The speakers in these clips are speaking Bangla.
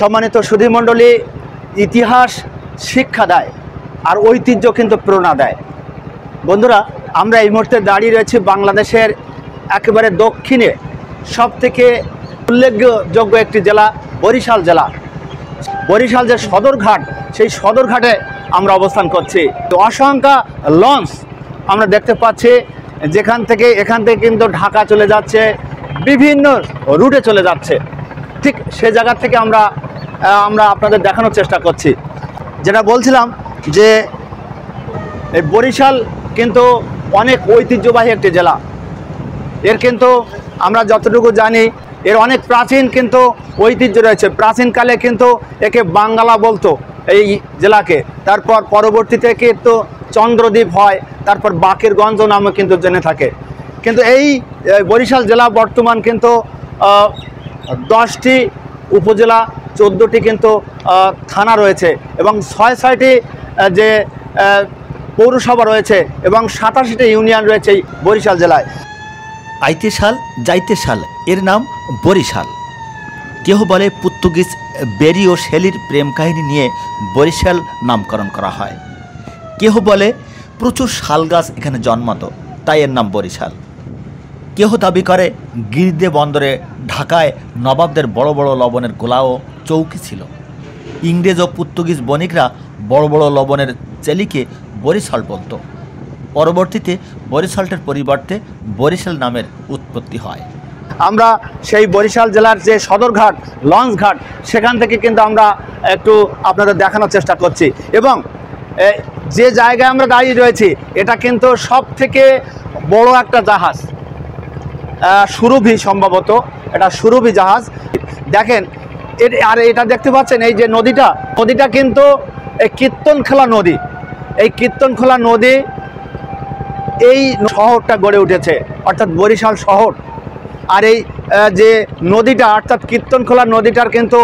সম্মানিত সুধীমণ্ডলী, ইতিহাস শিক্ষা দেয় আর ঐতিহ্য কিন্তু প্রেরণা দেয়। বন্ধুরা, আমরা এই মুহূর্তে দাঁড়িয়ে রয়েছি বাংলাদেশের একেবারে দক্ষিণে সবথেকে উল্লেখযোগ্য একটি জেলা বরিশাল জেলা। বরিশাল যে সদরঘাট, সেই সদরঘাটে আমরা অবস্থান করছি। অসংখ্য লঞ্চ আমরা দেখতে পাচ্ছি, এখান থেকে কিন্তু ঢাকা চলে যাচ্ছে, বিভিন্ন রুটে চলে যাচ্ছে। ঠিক সে জায়গা থেকে আমরা আপনাদের দেখানোর চেষ্টা করছি। যেটা বলছিলাম যে এই বরিশাল কিন্তু অনেক ঐতিহ্যবাহী একটি জেলা। এর কিন্তু আমরা যতটুকু জানি, এর অনেক প্রাচীন কিন্তু ঐতিহ্য রয়েছে। প্রাচীনকালে কিন্তু একে বাঙ্গালা বলতো এই জেলাকে। তারপর পরবর্তীতে কিন্তু চন্দ্রদ্বীপ হয়, তারপর বাকেরগঞ্জ নামে কিন্তু জেনে থাকে। কিন্তু এই বরিশাল জেলা বর্তমান কিন্তু 10টি উপজেলা, 14টি কিন্তু থানা রয়েছে এবং 6টি যে পৌরসভা রয়েছে এবং 87টি ইউনিয়ন রয়েছে এই বরিশাল জেলায়। আইতে সাল যাইতে সাল, এর নাম বরিশাল। কেহ বলে পর্তুগিজ বেরি ও শেলির প্রেম কাহিনী নিয়ে বরিশাল নামকরণ করা হয়। কেহ বলে প্রচুর শাল গাছ এখানে জন্মাতো, তাই এর নাম বরিশাল। কেহ দাবি করে গিরিদে বন্দরে ঢাকায় নবাবদের বড় বড় লবণের গোলা ও চৌকি ছিল। ইংরেজ ও পর্তুগিজ বণিকরা বড় বড় লবণের চেলিকে বরিশাল বলতো। পরবর্তীতে বরিশালটার পরিবর্তে বরিশাল নামের উৎপত্তি হয়। আমরা সেই বরিশাল জেলার যে সদরঘাট, লঞ্চ ঘাট, সেখান থেকে কিন্তু আমরা একটু আপনাদের দেখানোর চেষ্টা করছি। এবং যে জায়গায় আমরা দাঁড়িয়ে রয়েছি, এটা কিন্তু সব থেকে বড় একটা জাহাজ, সুরভি, সম্ভবত এটা সুরভি জাহাজ। দেখেন, আর এটা দেখতে পাচ্ছেন এই যে নদীটা কিন্তু এই কীর্তনখোলা নদী। এই কীর্তনখোলা নদী এই শহরটা গড়ে উঠেছে, অর্থাৎ বরিশাল শহর। আর এই যে নদীটা, অর্থাৎ কীর্তনখোলা নদীটার কিন্তু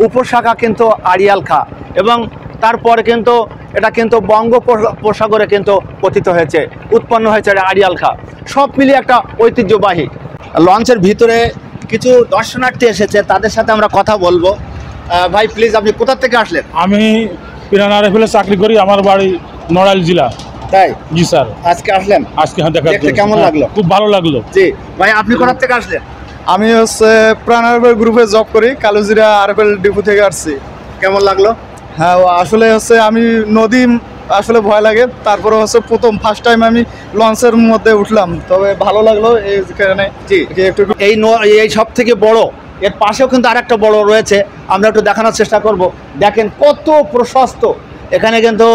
উপশাখা কিন্তু আড়িয়াল খাঁ, এবং তারপরে কিন্তু এটা কিন্তু বঙ্গোপসাগরে কিন্তু পতিত হয়েছে, উৎপন্ন হয়েছে আড়িয়াল খাঁ। সব মিলিয়ে একটা ঐতিহ্যবাহী। লঞ্চের ভিতরে কিছু দর্শনার্থী এসেছে, তাদের সাথে আমরা কথা বলবো। ভাই প্লিজ, আপনি কোথা থেকে আসলেন? আমি পিরান আরএফএল চাকরি করি, আমার বাড়ি নড়াইল জেলা। তাই? জি স্যার। আজকে আসলেন? আজকে দেখতে কেমন লাগলো? খুব ভালো লাগলো। জি ভাই, আপনি কোথা থেকে আসলেন? আমি প্রাণ আরএফএল গ্রুপে জব করি, কালুজিরা আরএফএল ডিপো থেকে আসছি। কেমন লাগলো? হ্যাঁ, আসলে আমি নদী আসলে ভয় লাগে, তারপরে প্রথম ফার্স্ট টাইম আমি লঞ্চের মধ্যে উঠলাম, তবে ভালো লাগলো এই কারণে। জি, একটু এই সব থেকে বড়, এর পাশেও কিন্তু আরেকটা বড় রয়েছে, আমরা একটু দেখানোর চেষ্টা করব। দেখেন কত প্রশস্ত। এখানে কিন্তু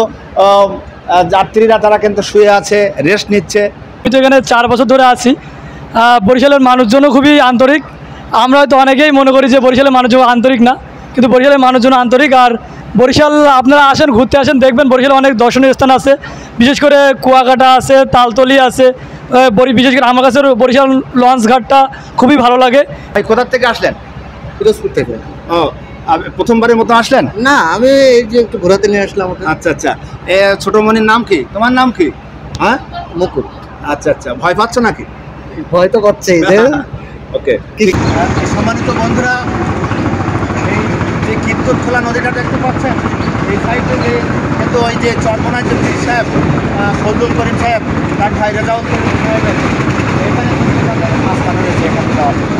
যাত্রীরা তারা কিন্তু শুয়ে আছে, রেস্ট নিচ্ছে। আমি তো এখানে 4 বছর ধরে আছি। বরিশালের মানুষজনও খুবই আন্তরিক। আমরা হয়তো অনেকেই মনে করি যে বরিশালের মানুষজন আন্তরিক না, কিন্তু বরিশালের মানুষজন আন্তরিক। আর বরিশাল আপনারা আসেন, ঘুরতে আসেন, দেখবেন বরিশালে অনেক দর্শনীয় স্থান আছে, বিশেষ করে কুয়াকাটা আছে, তালতলি আছে। বিশেষ করে আমার কাছে বরিশাল লঞ্চ ঘাটটা খুবই ভালো লাগে। ভাই কোথা থেকে আসলেন? পিরোজপুর থেকে। ও, প্রথমবারের মতো আসলেন? না, আমি এই যে একটু ঘোরাতে নিয়ে আসলাম। আচ্ছা আচ্ছা। ছোটমণির নাম কি? তোমার নাম কি? হ্যাঁ, মুকুল। আচ্ছা আচ্ছা। ভয় পাচ্ছ নাকি? ভয় তো করছে। ওকে। সম্মানিত বন্ধুরা, এই যে কীর্তনখোলা নদীটা দেখতে পাচ্ছেন, এই সাইডে কিন্তু ওই যে চরমনায় যে পীর সাহেব, ফজলুল করিম সাহেব, তার ভাই রেজাউল করিম সাহেবের, এখানে কিন্তু মাছ কাটা রয়েছে এখানে যাওয়ার জন্য।